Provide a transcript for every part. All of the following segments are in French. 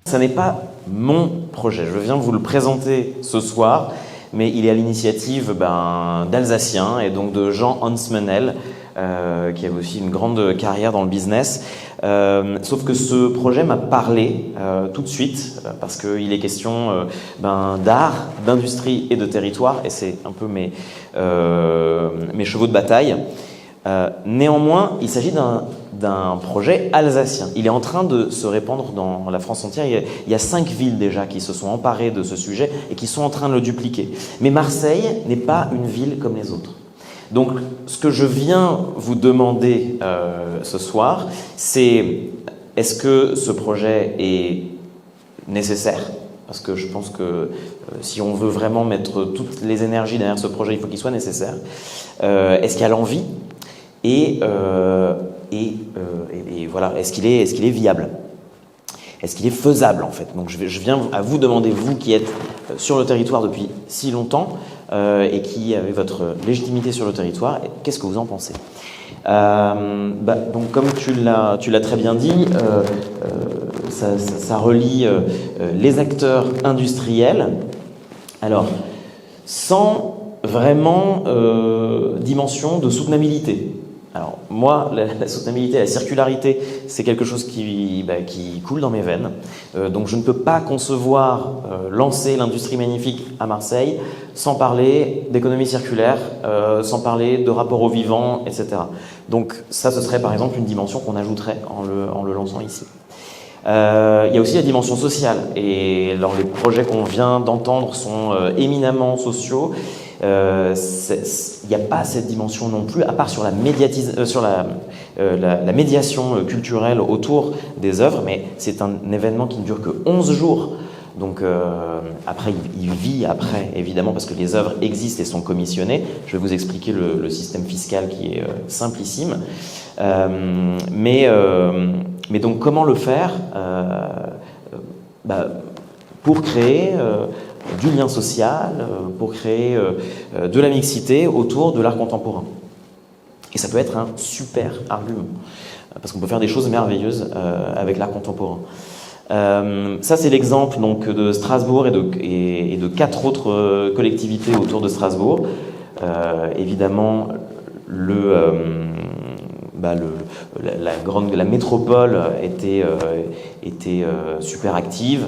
Ça n'est pas mon projet, je viens vous le présenter ce soir, mais il est à l'initiative d'Alsaciens et donc de Jean Hansmenel, qui a aussi une grande carrière dans le business. Sauf que ce projet m'a parlé tout de suite, parce qu'il est question d'art, d'industrie et de territoire, et c'est un peu mes chevaux de bataille. Néanmoins, il s'agit d'un projet alsacien. Il est en train de se répandre dans la France entière. Il y a 5 villes déjà qui se sont emparées de ce sujet et qui sont en train de le dupliquer. Mais Marseille n'est pas une ville comme les autres. Donc, ce que je viens vous demander ce soir, c'est est-ce que ce projet est nécessaire ? Parce que je pense que si on veut vraiment mettre toutes les énergies derrière ce projet, il faut qu'il soit nécessaire. Est-ce qu'il y a l'envie ? Et voilà, est-ce qu'il est viable ? Est-ce qu'il est faisable, en fait ? Donc je viens à vous demander, vous qui êtes sur le territoire depuis si longtemps et qui avez votre légitimité sur le territoire, qu'est-ce que vous en pensez ? Donc comme tu l'as très bien dit, ça relie les acteurs industriels, alors sans vraiment dimension de soutenabilité. Alors moi, la soutenabilité, la circularité, c'est quelque chose qui coule dans mes veines. Donc je ne peux pas concevoir lancer l'industrie magnifique à Marseille sans parler d'économie circulaire, sans parler de rapport au vivant, etc. Donc ça, ce serait par exemple une dimension qu'on ajouterait en le lançant ici. Il y a aussi la dimension sociale, et alors, les projets qu'on vient d'entendre sont éminemment sociaux. Il n'y a pas cette dimension non plus, à part sur la médiation culturelle autour des œuvres, mais c'est un événement qui ne dure que 11 jours. Donc après, il vit après, évidemment, parce que les œuvres existent et sont commissionnées. Je vais vous expliquer le système fiscal qui est simplissime. Mais donc, comment le faire pour créer du lien social, pour créer de la mixité autour de l'art contemporain. Et ça peut être un super argument, parce qu'on peut faire des choses merveilleuses avec l'art contemporain. Ça, c'est l'exemple donc de Strasbourg et de 4 autres collectivités autour de Strasbourg. Évidemment, la métropole était super active.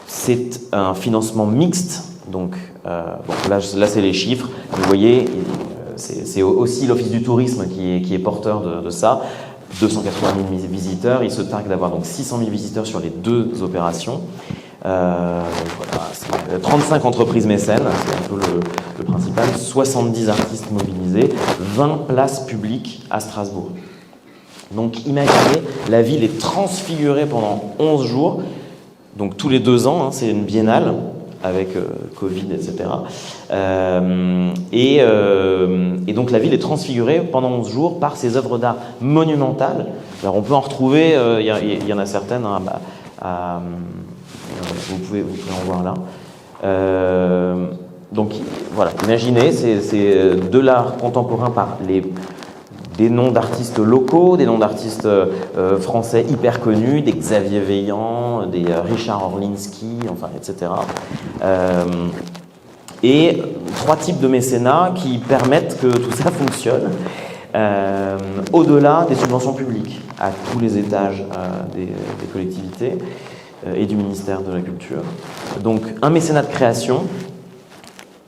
C'est un financement mixte, donc là c'est les chiffres. Vous voyez, c'est aussi l'Office du tourisme qui est porteur de ça. 280 000 visiteurs, il se targue d'avoir donc 600 000 visiteurs sur les 2 opérations. 35 entreprises mécènes, c'est un peu le principal, 70 artistes mobilisés, 20 places publiques à Strasbourg. Donc imaginez, la ville est transfigurée pendant 11 jours, donc tous les 2 ans, c'est une biennale, avec Covid, etc. Et donc la ville est transfigurée pendant 11 jours par ces œuvres d'art monumentales. Alors on peut en retrouver, il y en a certaines, vous pouvez en voir là. Donc voilà, imaginez, c'est de l'art contemporain par des noms d'artistes locaux, des noms d'artistes français hyper connus, des Xavier Veillant, des Richard Orlinski, enfin, etc. Et 3 types de mécénat qui permettent que tout ça fonctionne, au-delà des subventions publiques, à tous les étages des collectivités et du ministère de la Culture. Donc un mécénat de création.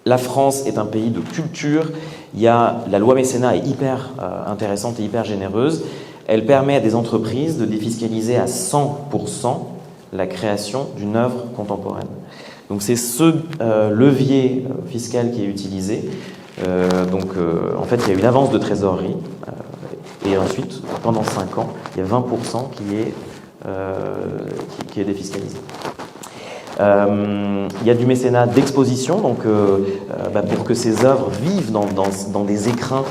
La France est un pays de culture. La loi mécénat est hyper intéressante et hyper généreuse. Elle permet à des entreprises de défiscaliser à 100% la création d'une œuvre contemporaine. Donc c'est ce levier fiscal qui est utilisé. En fait, il y a une avance de trésorerie. Et ensuite, pendant 5 ans, il y a 20% qui est défiscalisé. Il y a du mécénat d'exposition, donc pour que ces œuvres vivent dans des écrins,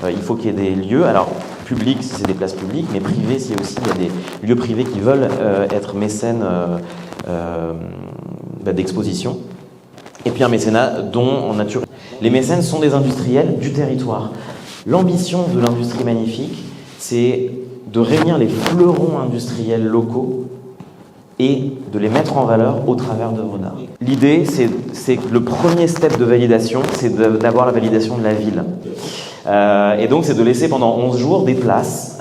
il faut qu'il y ait des lieux, alors publics si c'est des places publiques, mais privés si aussi il y a des lieux privés qui veulent être mécènes d'exposition. Et puis un mécénat dont naturel. Les mécènes sont des industriels du territoire. L'ambition de l'industrie magnifique, c'est de réunir les fleurons industriels locaux et de les mettre en valeur au travers d'œuvres d'art. L'idée, c'est que le premier step de validation, c'est d'avoir la validation de la ville. Et donc, c'est de laisser pendant 11 jours des places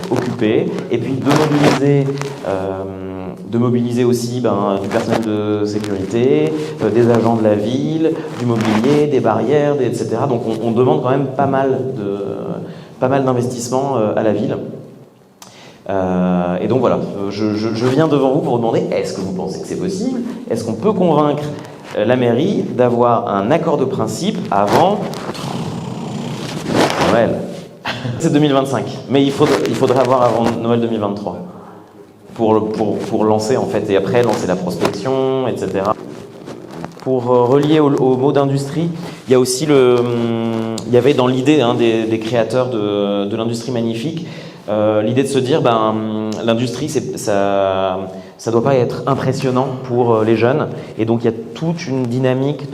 occupées, et puis de mobiliser aussi du personnel de sécurité, des agents de la ville, du mobilier, des barrières, etc. Donc, on demande quand même pas mal d'investissement à la ville. Et donc voilà, je viens devant vous pour vous demander, est-ce que vous pensez que c'est possible? Est-ce qu'on peut convaincre la mairie d'avoir un accord de principe avant Noël? C'est 2025, mais il faudrait avoir avant Noël 2023 pour lancer en fait, et après lancer la prospection, etc. Pour relier au mot d'industrie, il y a aussi il y avait dans l'idée des créateurs de l'industrie magnifique, l'idée de se dire l'industrie ça doit pas être impressionnant pour les jeunes, et donc il y a toute une dynamique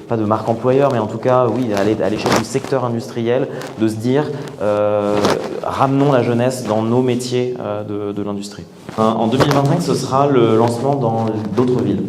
pas de marque employeur, mais en tout cas oui, à l'échelle du secteur industriel, de se dire ramenons la jeunesse dans nos métiers de l'industrie. En 2025, ce sera le lancement dans d'autres villes.